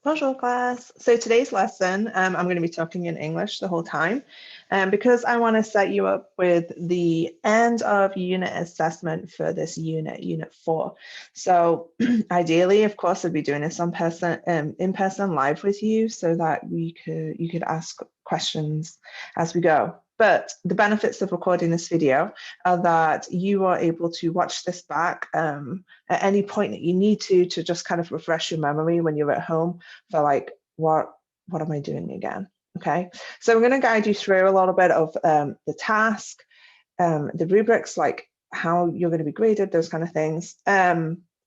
Bonjour class. So today's lesson, I'm going to be talking in English the whole time because I want to set you up with the end of unit assessment for this unit, unit 4. So ideally, of course, I'd be doing this in person live with you so that you could ask questions as we go. But the benefits of recording this video are that you are able to watch this back at any point that you need to just kind of refresh your memory when you're at home for like, what am I doing again? Okay, so I'm going to guide you through a little bit of the task, the rubrics, like how you're going to be graded, those kind of things.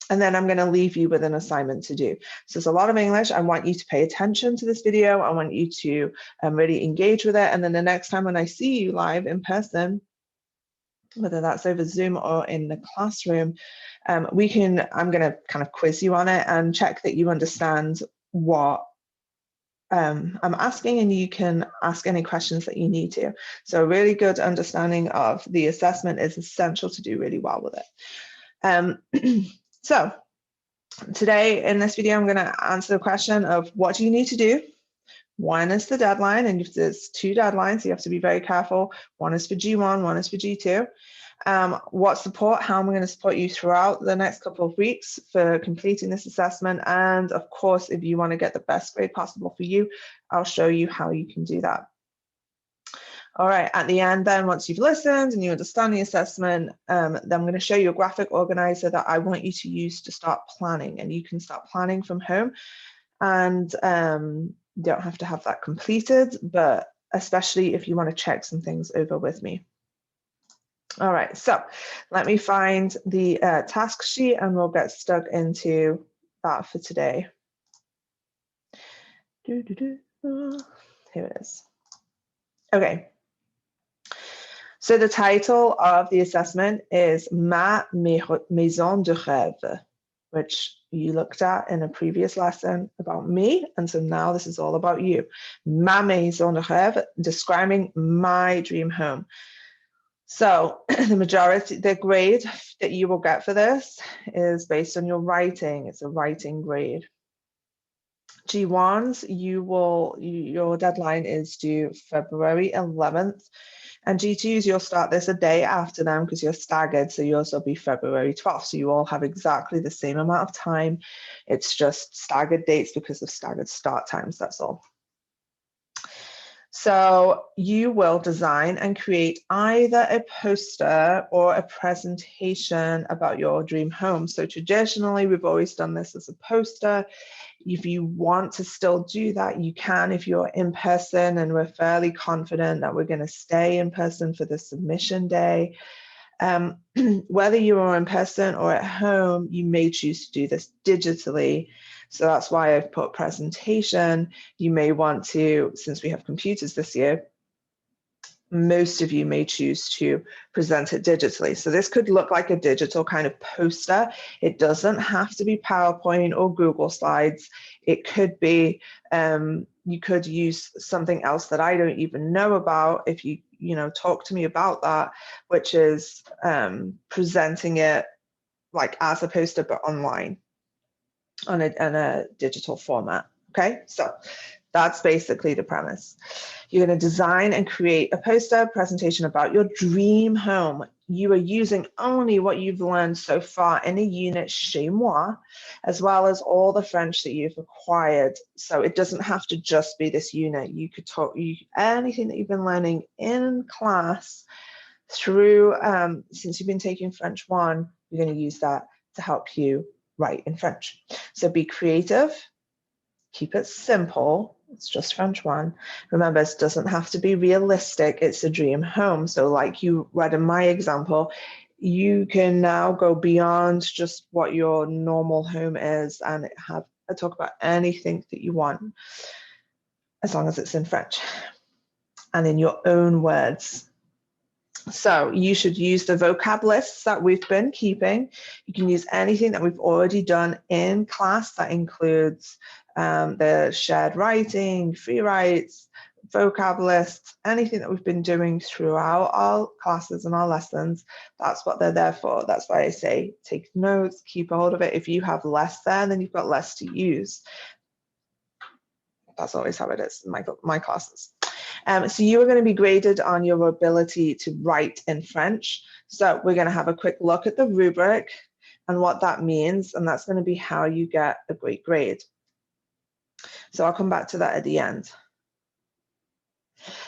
And then I'm going to leave you with an assignment to do. So it's a lot of English. I want you to pay attention to this video. I want you to really engage with it. And then the next time when I see you live in person, whether that's over Zoom or in the classroom, I'm going to kind of quiz you on it and check that you understand what I'm asking, and you can ask any questions that you need to. So a really good understanding of the assessment is essential to do really well with it. So today in this video, I'm going to answer the question of what do you need to do? When is the deadline? And if there's 2 deadlines, you have to be very careful. One is for G1, one is for G2. What support, how I'm going to support you throughout the next couple of weeks for completing this assessment. And of course, if you want to get the best grade possible for you, I'll show you how you can do that. All right, at the end then, once you've listened and you understand the assessment, then I'm going to show you a graphic organizer that I want you to use to start planning. And you can start planning from home, and you don't have to have that completed, but especially if you want to check some things over with me. All right, so let me find the task sheet and we'll get stuck into that for today. Here it is. Okay. So the title of the assessment is Ma Maison de Rêve, which you looked at in a previous lesson about me. And so now this is all about you. Ma Maison de Rêve, describing my dream home. So the grade that you will get for this is based on your writing. It's a writing grade. G1s, your deadline is due February 11th. And G2s, you'll start this a day after them because you're staggered. So yours will be February 12th. So you all have exactly the same amount of time. It's just staggered dates because of staggered start times, that's all. So you will design and create either a poster or a presentation about your dream home. So traditionally, we've always done this as a poster. If you want to still do that, you can if you're in person, and we're fairly confident that we're going to stay in person for the submission day. Whether you are in person or at home, you may choose to do this digitally. So that's why I've put presentation. You may want to, since we have computers this year, most of you may choose to present it digitally. So this could look like a digital kind of poster. It doesn't have to be PowerPoint or Google Slides. It could be, you could use something else that I don't even know about if you talk to me about that, which is presenting it like as a poster but online on a digital format. Okay, so that's basically the premise. You're going to design and create a poster presentation about your dream home. You are using only what you've learned so far in a unit chez moi, as well as all the French that you've acquired. So it doesn't have to just be this unit. You could talk anything that you've been learning in class through, since you've been taking French 1, you're going to use that to help you write in French. So be creative, keep it simple. It's just French 1. Remember, it doesn't have to be realistic. It's a dream home. So like you read in my example, you can now go beyond just what your normal home is and talk about anything that you want, as long as it's in French and in your own words. So you should use the vocab lists that we've been keeping. You can use anything that we've already done in class. That includes the shared writing, free writes, vocab lists, anything that we've been doing throughout our classes and our lessons. That's what they're there for. That's why I say take notes, keep a hold of it. If you have less there, then you've got less to use. That's always how it is in my classes. So you are going to be graded on your ability to write in French. So we're going to have a quick look at the rubric and what that means, and that's going to be how you get a great grade. So I'll come back to that at the end.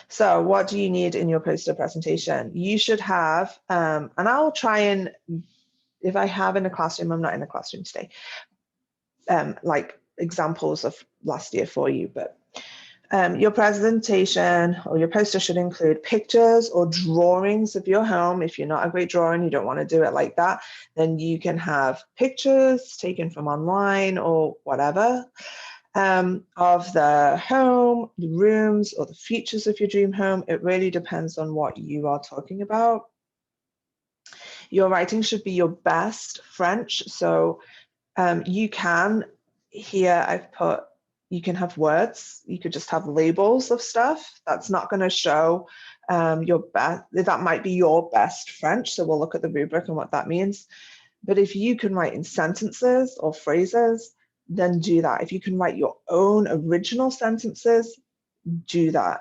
So what do you need in your poster presentation? You should have, and I'll try and, if I have in a classroom, I'm not in a classroom today, like examples of last year for you, but your presentation or your poster should include pictures or drawings of your home. If you're not a great drawer and you don't want to do it like that, then you can have pictures taken from online or whatever of the home, the rooms, or the features of your dream home. It really depends on what you are talking about. Your writing should be your best French. So you can, here I've put, you can have words, you could just have labels of stuff. That's not going to show your best, that might be your best French. So we'll look at the rubric and what that means. But if you can write in sentences or phrases, then do that. If you can write your own original sentences, do that.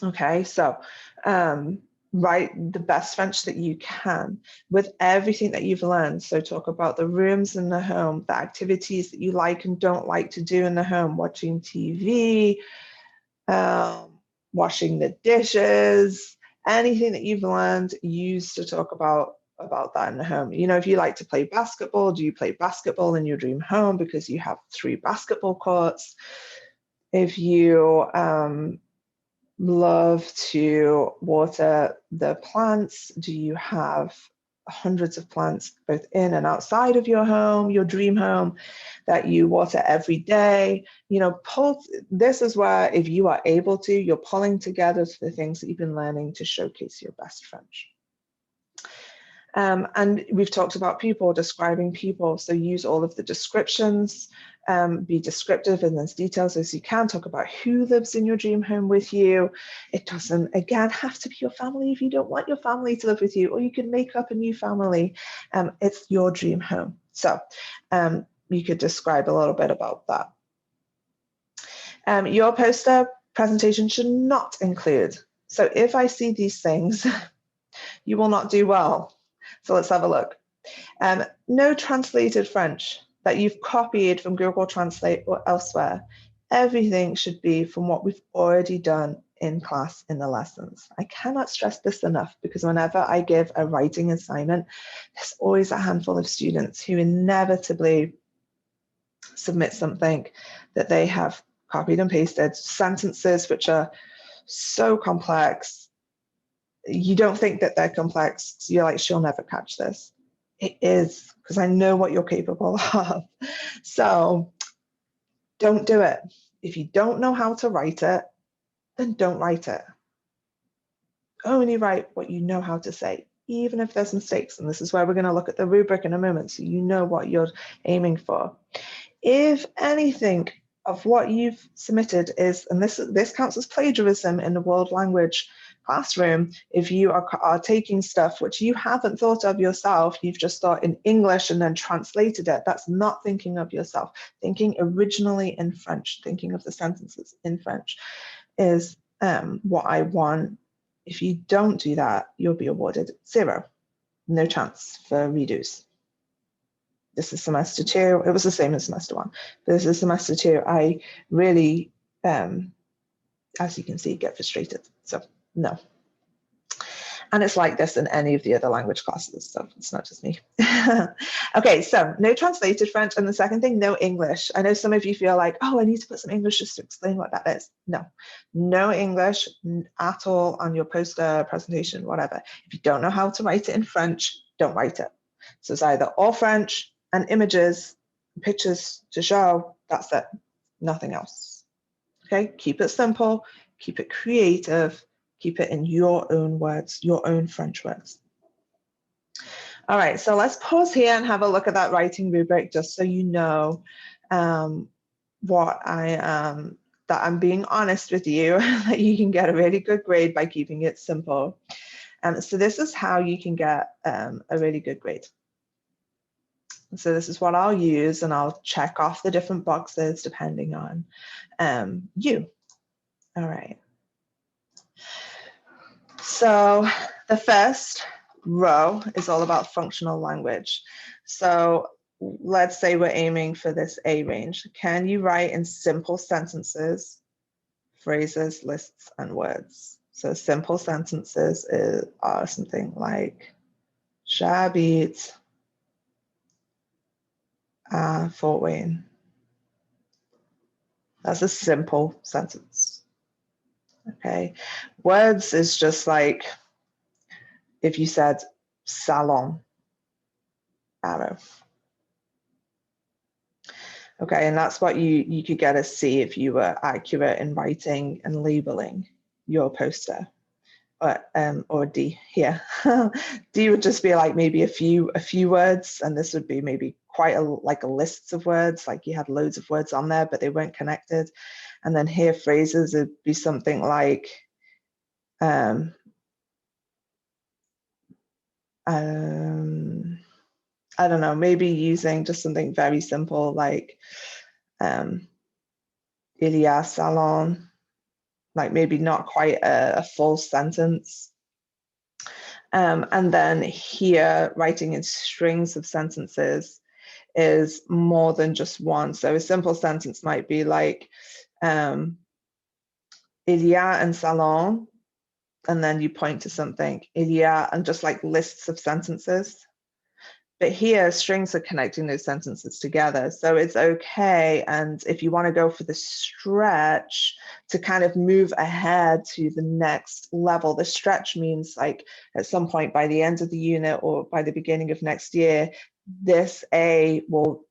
Okay, so write the best French that you can with everything that you've learned. So talk about the rooms in the home, the activities that you like and don't like to do in the home, watching TV, washing the dishes, anything that you've learned, use to talk about that in the home. You know, if you like to play basketball, do you play basketball in your dream home because you have 3 basketball courts? If you love to water the plants, do you have hundreds of plants both in and outside of your home, your dream home, that you water every day? You know, this is where, if you are able to, you're pulling together the things that you've been learning to showcase your best French. And we've talked about people, describing people. So use all of the descriptions, be descriptive in as details as you can. Talk about who lives in your dream home with you. It doesn't, again, have to be your family if you don't want your family to live with you, or you can make up a new family. It's your dream home. So you could describe a little bit about that. Your poster presentation should not include. So if I see these things, you will not do well. So let's have a look. No translated French that you've copied from Google Translate or elsewhere. Everything should be from what we've already done in class in the lessons. I cannot stress this enough, because whenever I give a writing assignment, there's always a handful of students who inevitably submit something that they have copied and pasted, sentences which are so complex. You don't think that they're complex. So you're like, she'll never catch this. It is, because I know what you're capable of. So don't do it. If you don't know how to write it, then don't write it. Only write what you know how to say, even if there's mistakes. And this is where we're going to look at the rubric in a moment, so you know what you're aiming for. If anything of what you've submitted is, and this counts as plagiarism in the world language classroom, if you are taking stuff which you haven't thought of yourself, you've just thought in English and then translated it, that's not thinking of yourself. Thinking originally in French, thinking of the sentences in French is what I want. If you don't do that, you'll be awarded 0. No chance for redos. This is semester 2. It was the same as semester 1. This is semester 2. I really, as you can see, get frustrated. So no. And it's like this in any of the other language classes, so it's not just me. Okay, so no translated French. And the second thing, no English. I know some of you feel like, oh, I need to put some English just to explain what that is. No English at all on your poster, presentation, whatever. If you don't know how to write it in French, don't write it. So it's either all French and images, pictures to show, that's it, nothing else. Okay, keep it simple, keep it creative, keep it in your own words, your own French words. All right, so let's pause here and have a look at that writing rubric, just so you know what that I'm being honest with you, that you can get a really good grade by keeping it simple. So this is how you can get a really good grade. So this is what I'll use, and I'll check off the different boxes depending on you. All right. So the first row is all about functional language. So let's say we're aiming for this A range. Can you write in simple sentences, phrases, lists, and words? So simple sentences are something like J'habite à Fort Wayne. That's a simple sentence. Okay. Words is just like if you said salon, arrow. Okay, and that's what you could get a C if you were accurate in writing and labeling your poster, or D here. D would just be like maybe a few words, and this would be maybe quite like a list of words, like you had loads of words on there, but they weren't connected. And then here phrases would be something like I don't know, maybe using just something very simple like il y a salon, like maybe not quite a full sentence. And then here, writing in strings of sentences is more than just one. So a simple sentence might be like, il y a un salon, and then you point to something, il y a, and just like lists of sentences. But here, strings are connecting those sentences together. So it's okay. And if you want to go for the stretch to kind of move ahead to the next level, the stretch means like at some point by the end of the unit or by the beginning of next year, this A will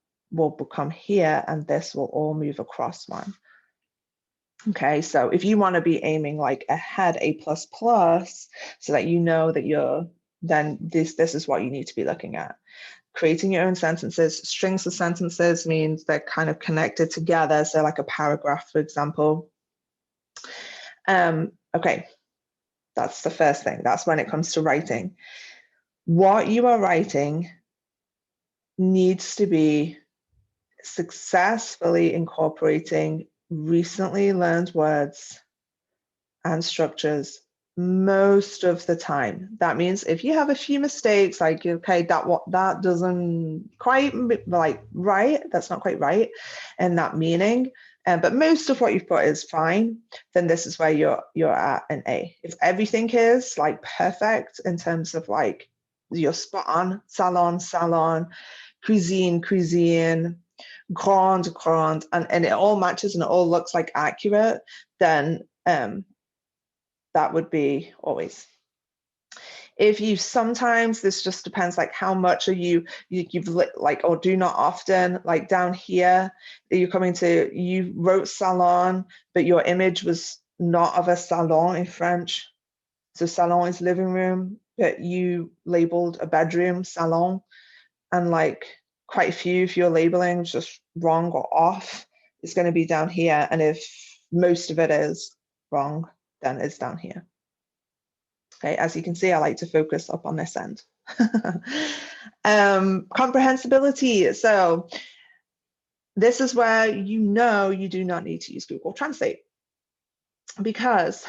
become here and this will all move across one. Okay, so if you want to be aiming like ahead A++, so that you know that then this is what you need to be looking at. Creating your own sentences. Strings of sentences means they're kind of connected together. So like a paragraph, for example. Okay, that's the first thing. That's when it comes to writing. What you are writing needs to be successfully incorporating recently learned words and structures most of the time. That means if you have a few mistakes, like, okay, that doesn't quite like right, that's not quite right in that meaning, but most of what you've put is fine, then this is where you're at an A. If everything is like perfect in terms of like you're spot on, salon, salon, cuisine, cuisine, grand, grand, and it all matches and it all looks like accurate, then that would be always. If you sometimes, this just depends like how much are you've like, or do not often, like down here, you're coming to, you wrote salon, but your image was not of a salon in French. So salon is living room, but you labeled a bedroom salon, and like quite a few of your labeling is just wrong or off, it's going to be down here. And if most of it is wrong, then it's down here. Okay, as you can see, I like to focus up on this end. Comprehensibility. So this is where you do not need to use Google Translate, because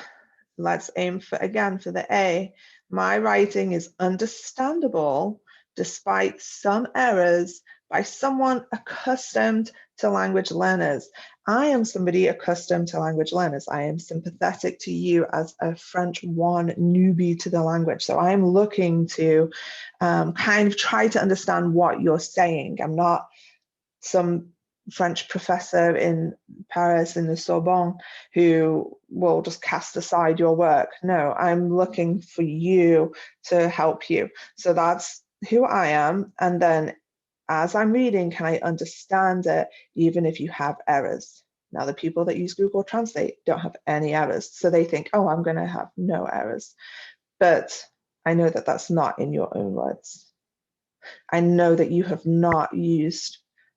let's aim for, again, for the A. My writing is understandable despite some errors by someone accustomed to language learners. I am somebody accustomed to language learners. I am sympathetic to you as a French 1 newbie to the language. So I'm looking to kind of try to understand what you're saying. I'm not some French professor in Paris in the Sorbonne who will just cast aside your work. No, I'm looking for you to help you. So that's who I am. And then as I'm reading, can I understand it even if you have errors? Now, the people that use Google Translate don't have any errors. So they think, oh, I'm going to have no errors. But I know that that's not in your own words. I know that you have not used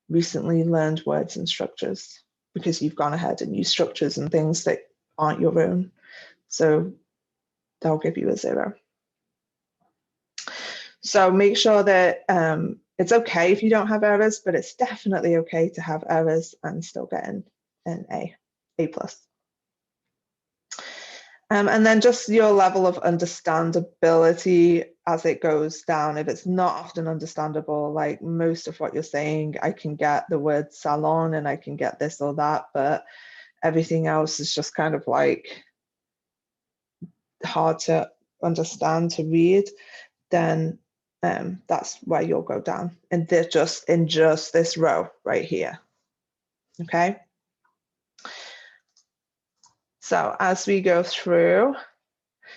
recently learned words and structures because you've gone ahead and used structures and things that aren't your own. So they'll give you a 0. So make sure that It's okay if you don't have errors, but it's definitely okay to have errors and still get an A+. And then just your level of understandability as it goes down. If it's not often understandable, like most of what you're saying, I can get the word salon and I can get this or that, but everything else is just kind of like hard to understand, to read, then that's where you'll go down. And they're just in just this row right here. Okay. So as we go through,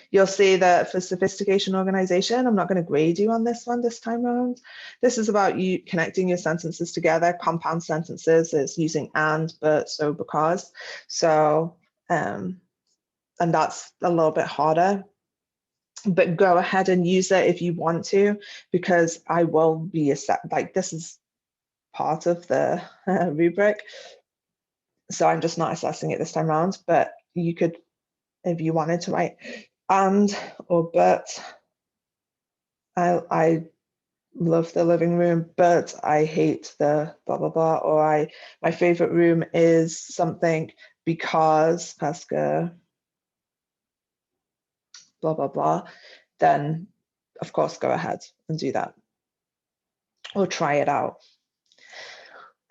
you'll see that for sophistication organization, I'm not going to grade you on this one this time around. This is about you connecting your sentences together. Compound sentences is using and, but, so, because. So, and that's a little bit harder. But go ahead and use it if you want to, because I will be like this is part of the rubric. So I'm just not assessing it this time around, but you could, if you wanted to write and or but. I love the living room, but I hate the blah blah blah, or my favorite room is something because Pasca blah blah blah, then of course go ahead and do that or try it out.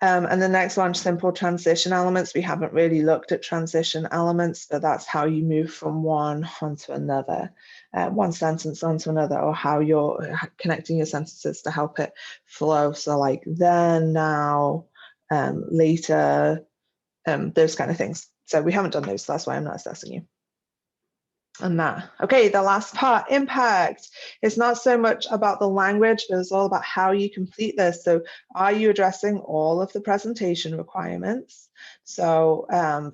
And the next one, simple transition elements. We haven't really looked at transition elements, but that's how you move from one onto another, one sentence onto another, or how you're connecting your sentences to help it flow. So like then, now, later, those kind of things. So we haven't done those, so that's why I'm not assessing you on that. Okay, the last part, impact. It's not so much about the language, but it's all about how you complete this. So are you addressing all of the presentation requirements? So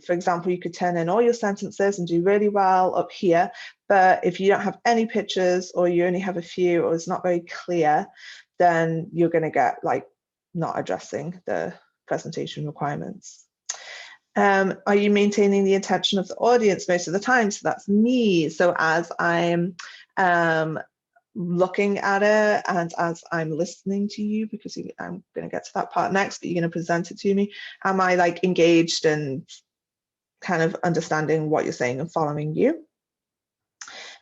for example, you could turn in all your sentences and do really well up here, but if you don't have any pictures or you only have a few or it's not very clear, then you're going to get like not addressing the presentation requirements. Are you maintaining the attention of the audience most of the time? So that's me. So as I'm looking at it and as I'm listening to you, because I'm going to get to that part next, but you're going to present it to me. Am I like engaged and kind of understanding what you're saying and following you?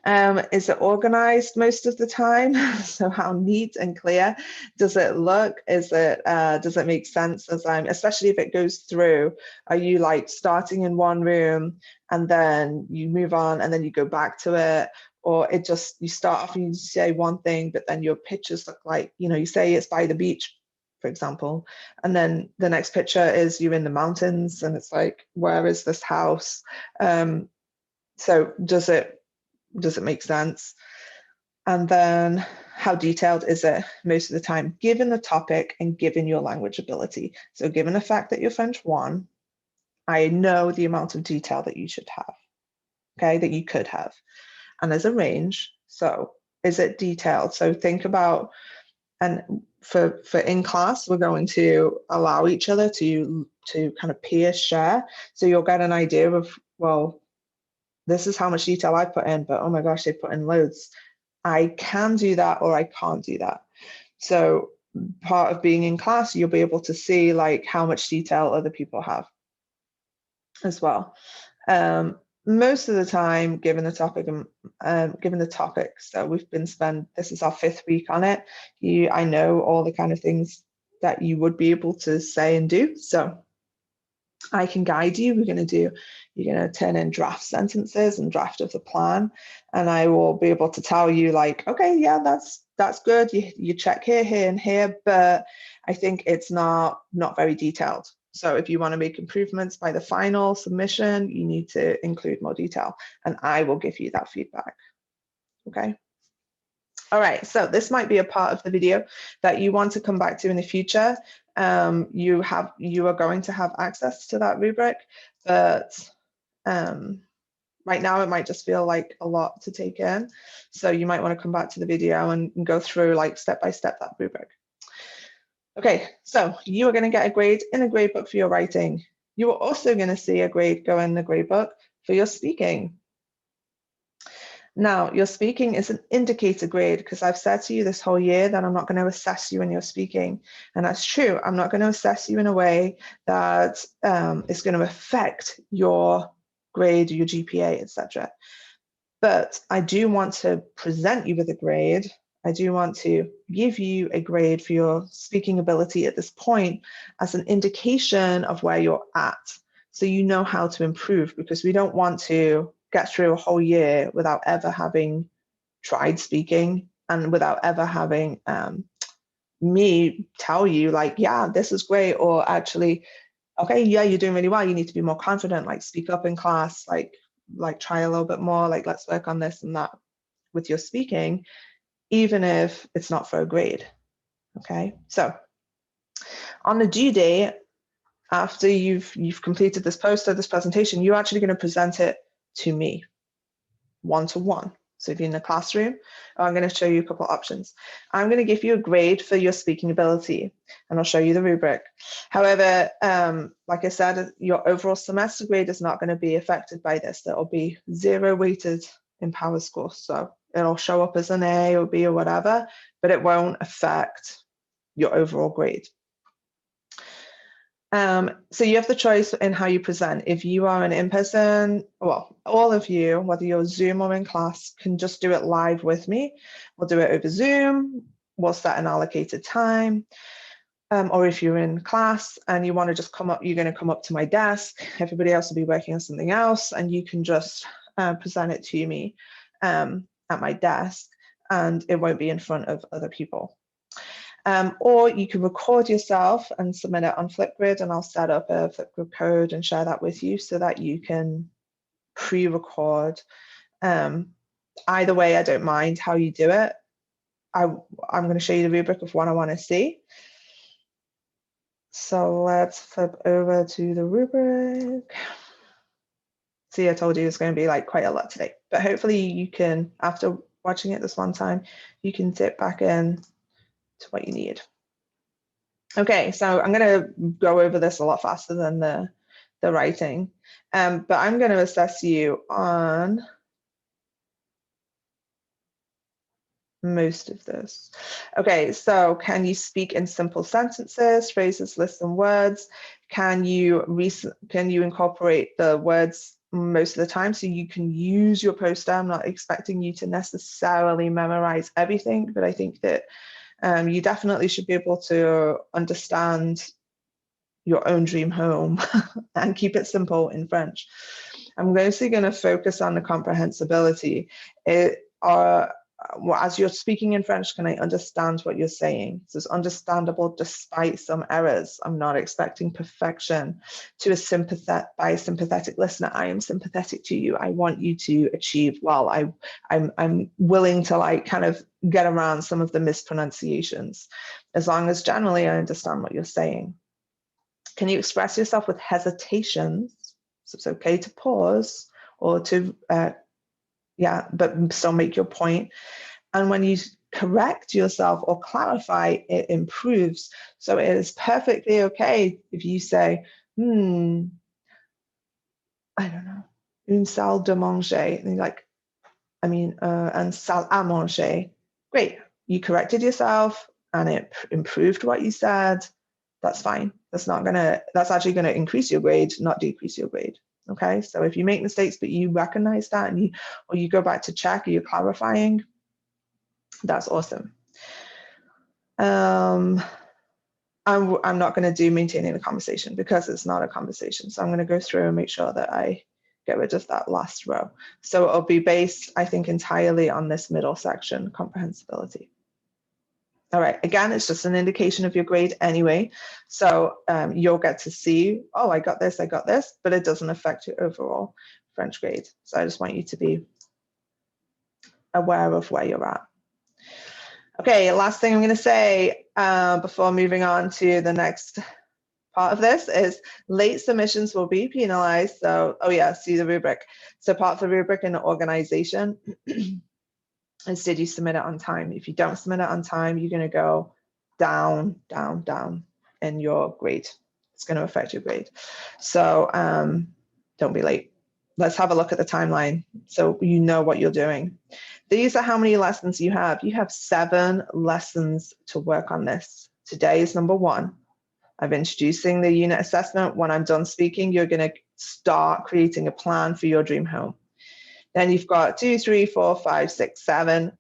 Is it organized most of the time? So how neat and clear does it look? Does it make sense as especially if it goes through, are you like starting in one room and then you move on and then you go back to it? Or you start off and you say one thing, but then your pictures look like, you say it's by the beach, for example, and then the next picture is you in the mountains and it's like, where is this house? So does it make sense? And then how detailed is it most of the time, given the topic and given your language ability? So given the fact that you're French 1, I know the amount of detail that you should have, okay, that you could have. And there's a range. So is it detailed? So think about, and for in class, we're going to allow each other to kind of peer share. So you'll get an idea of, well, this is how much detail I put in, but oh my gosh, they put in loads. I can do that or I can't do that. So part of being in class, you'll be able to see like how much detail other people have as well. Most of the time, given the topic, so we've been this is our 5th week on it. I know all the kind of things that you would be able to say and do. So I can guide you. You're going to turn in draft sentences and draft of the plan. And I will be able to tell you like, okay, yeah, that's good. You check here, here, and here, but I think it's not very detailed. So if you want to make improvements by the final submission, you need to include more detail, and I will give you that feedback. Okay. All right, so this might be a part of the video that you want to come back to in the future. You are going to have access to that rubric, but right now it might just feel like a lot to take in. So you might want to come back to the video and go through like step by step that rubric. Okay, so you are going to get a grade in a grade book for your writing. You are also going to see a grade go in the grade book for your speaking. Now, your speaking is an indicator grade because I've said to you this whole year that I'm not going to assess you when you're speaking. And that's true. I'm not going to assess you in a way that is going to affect your grade, your GPA, etc. But I do want to present you with a grade. I do want to give you a grade for your speaking ability at this point as an indication of where you're at. So you know how to improve, because we don't want to get through a whole year without ever having tried speaking and without ever having me tell you like, yeah, this is great, or actually, okay, yeah, you're doing really well. You need to be more confident, like speak up in class, like try a little bit more, like let's work on this and that with your speaking, even if it's not for a grade. Okay, so on the due date, after you've completed this poster, this presentation, you're actually going to present it to me one-to-one. So if you're in the classroom, I'm going to show you a couple of options. I'm going to give you a grade for your speaking ability, and I'll show you the rubric. However, like I said, your overall semester grade is not going to be affected by this. There will be 0 weighted in Power Score. So it'll show up as an A or B or whatever, but it won't affect your overall grade. So you have the choice in how you present. If you are an in-person, well, all of you, whether you're Zoom or in class, can just do it live with me. We'll do it over Zoom. We'll set an allocated time. Or if you're in class and you want to just come up, you're going to come up to my desk. Everybody else will be working on something else, and you can just present it to me at my desk, and it won't be in front of other people. Or you can record yourself and submit it on Flipgrid, and I'll set up a Flipgrid code and share that with you so that you can pre-record. Either way, I don't mind how you do it. I'm going to show you the rubric of what I want to see. So let's flip over to the rubric. See, I told you it's going to be like quite a lot today, but hopefully you can, after watching it this one time, you can dip back in to what you need. Okay, so I'm going to go over this a lot faster than the writing, but I'm going to assess you on most of this. Okay, so can you speak in simple sentences, phrases, lists, and words? Can you incorporate the words most of the time so you can use your poster? I'm not expecting you to necessarily memorize everything, but I think that you definitely should be able to understand your own dream home and keep it simple in French. I'm mostly going to focus on the comprehensibility. As you're speaking in French, can I understand what you're saying? So it's understandable despite some errors. I'm not expecting perfection. To a sympathetic listener, I am sympathetic to you. I want you to achieve well. I'm willing to like kind of get around some of the mispronunciations, as long as generally I understand what you're saying. Can you express yourself with hesitations? So it's okay to pause or to, but still make your point. And when you correct yourself or clarify, it improves. So it is perfectly okay if you say, I don't know, une salle de manger. And you're like, une salle à manger. Great. You corrected yourself and it improved what you said. That's fine. That's actually going to increase your grade, not decrease your grade. Okay. So if you make mistakes, but you recognize that and you go back to check, or you're clarifying, that's awesome. I'm not going to do maintaining a conversation because it's not a conversation. So I'm going to go through and make sure that I get rid of that last row. So it'll be based, I think, entirely on this middle section, comprehensibility. All right, again, it's just an indication of your grade anyway. So you'll get to see, oh, I got this, but it doesn't affect your overall French grade. So I just want you to be aware of where you're at. Okay, last thing I'm going to say before moving on to the next part of this is late submissions will be penalized. So, oh yeah, see the rubric. So part of the rubric in the organization is, did you submit it on time? If you don't submit it on time, you're going to go down, down, down in your grade. It's going to affect your grade. So don't be late. let's have a look at the timeline so you know what you're doing. These are how many lessons you have. You have 7 lessons to work on this. Today is number 1. I'm introducing the unit assessment. When I'm done speaking, you're going to start creating a plan for your dream home. Then you've got 2, 3, 4, 5, 6, 7.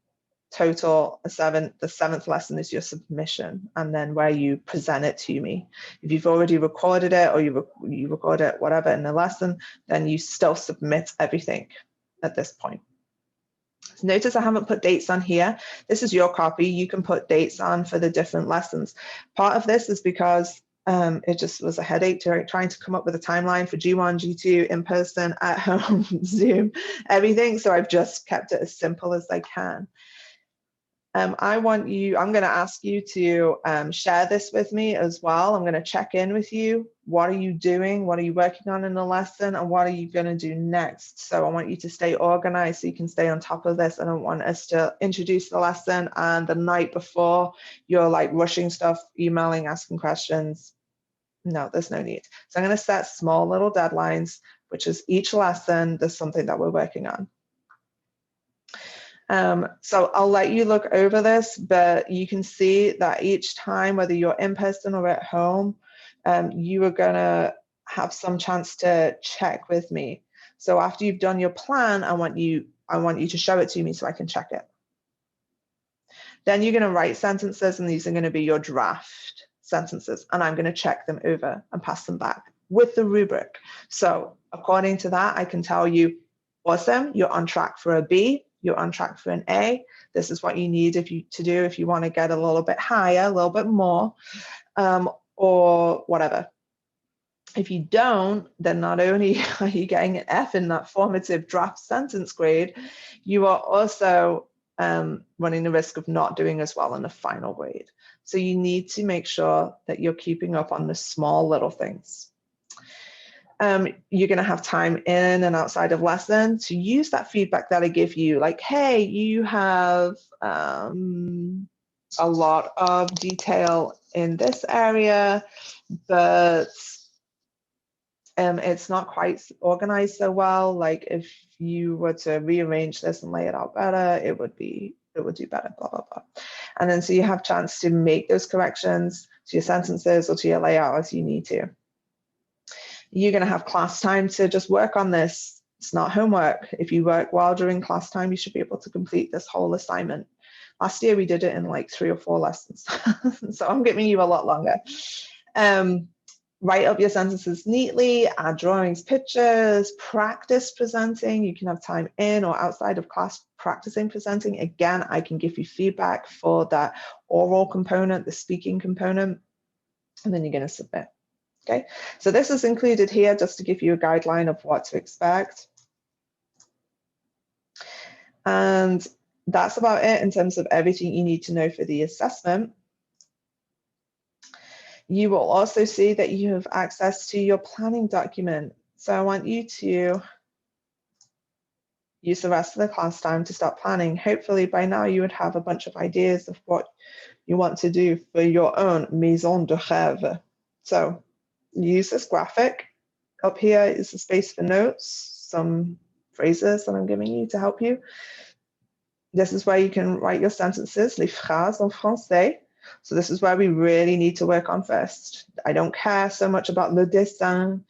Total 7. The 7th lesson is your submission, and then where you present it to me. If you've already recorded it or you record it, whatever, in the lesson, then you still submit everything at this point. Notice I haven't put dates on here. This is your copy. You can put dates on for the different lessons. Part of this is because it just was a headache trying to come up with a timeline for G1, G2, in person, at home, Zoom, everything. So I've just kept it as simple as I can. I'm going to ask you to share this with me as well. I'm going to check in with you. What are you doing? What are you working on in the lesson? And what are you going to do next? So I want you to stay organized so you can stay on top of this. I don't want us to introduce the lesson and the night before you're like rushing stuff, emailing, asking questions. No, there's no need. So I'm going to set small little deadlines, which is each lesson, there's something that we're working on. So I'll let you look over this, but you can see that each time, whether you're in person or at home, you are going to have some chance to check with me. So after you've done your plan, I want you to show it to me so I can check it. Then you're going to write sentences, and these are going to be your draft sentences, and I'm going to check them over and pass them back with the rubric. So according to that, I can tell you, awesome, you're on track for a B. You're on track for an A. This is what you need to do if you want to get a little bit higher, a little bit more, or whatever. If you don't, then not only are you getting an F in that formative draft sentence grade, you are also running the risk of not doing as well in the final grade. So you need to make sure that you're keeping up on the small little things. You're going to have time in and outside of lesson to use that feedback that I give you, like, hey, you have a lot of detail in this area, but it's not quite organized so well. Like if you were to rearrange this and lay it out better, it would do better, blah, blah, blah. And then so you have a chance to make those corrections to your sentences or to your layout as you need to. You're going to have class time to just work on this. It's not homework. If you work well during class time, you should be able to complete this whole assignment. Last year, we did it in like 3 or 4 lessons. So I'm giving you a lot longer. Write up your sentences neatly, add drawings, pictures, practice presenting. You can have time in or outside of class practicing presenting. Again, I can give you feedback for that oral component, the speaking component, and then you're going to submit. Okay, so this is included here just to give you a guideline of what to expect. And that's about it in terms of everything you need to know for the assessment. You will also see that you have access to your planning document. So I want you to use the rest of the class time to start planning. Hopefully by now you would have a bunch of ideas of what you want to do for your own maison de rêve. So use this graphic. Up here is the space for notes, some phrases that I'm giving you to help you. This is where you can write your sentences, les phrases en français. So this is where we really need to work on first. I don't care so much about le dessin.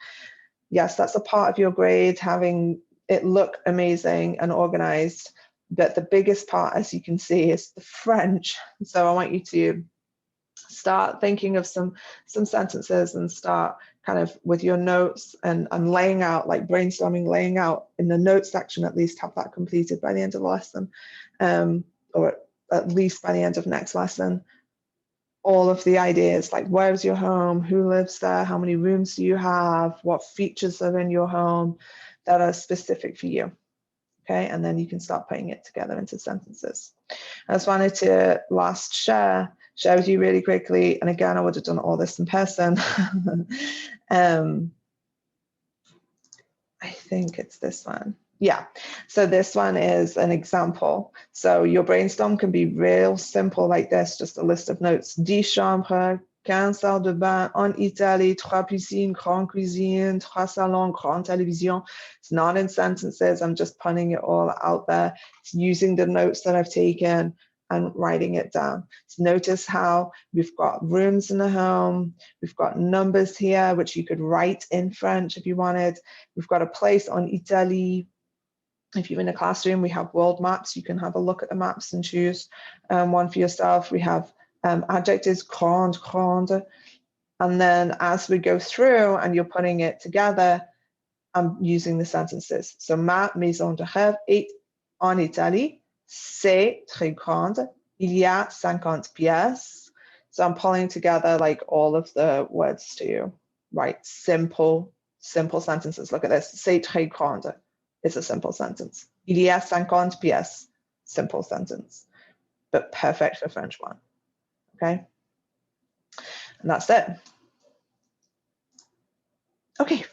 Yes, that's a part of your grade, having it look amazing and organized. But the biggest part, as you can see, is the French. So I want you to start thinking of some sentences and start kind of with your notes and laying out, like brainstorming, laying out in the notes section, at least have that completed by the end of the lesson, or at least by the end of next lesson. All of the ideas, like where's your home, who lives there, how many rooms do you have, what features are in your home that are specific for you. Okay, and then you can start putting it together into sentences. I just wanted to share with you really quickly, and again, I would have done all this in person. I think it's this one. Yeah, so this one is an example. So your brainstorm can be real simple like this, just a list of notes. 10 chambres, 15 salles de bain. En Italie, 3 piscines, grande cuisine, 3 salons, grande télévision. It's not in sentences. I'm just punning it all out there. It's using the notes that I've taken and writing it down. So notice how we've got rooms in the home. We've got numbers here, which you could write in French if you wanted. We've got a place on Italie. If you're in a classroom, we have world maps. You can have a look at the maps and choose one for yourself. We have adjectives, grande, grande. And then as we go through and you're putting it together, I'm using the sentences. So, ma maison de rêve est en Italie. C'est très grande. Il y a 50 pièces. So I'm pulling together like all of the words to you, right? Simple sentences. Look at this. C'est très grande. It's a simple sentence. Il y a 50 pièces. Simple sentence, but perfect for French 1. Okay. And that's it. Okay.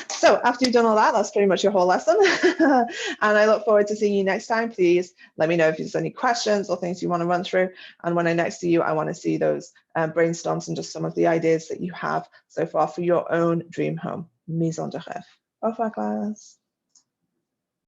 So after you've done all that, that's pretty much your whole lesson. And I look forward to seeing you next time. Please let me know if there's any questions or things you want to run through. And when I next see you, I want to see those brainstorms and just some of the ideas that you have so far for your own dream home. Maison de rêve. Au revoir, class.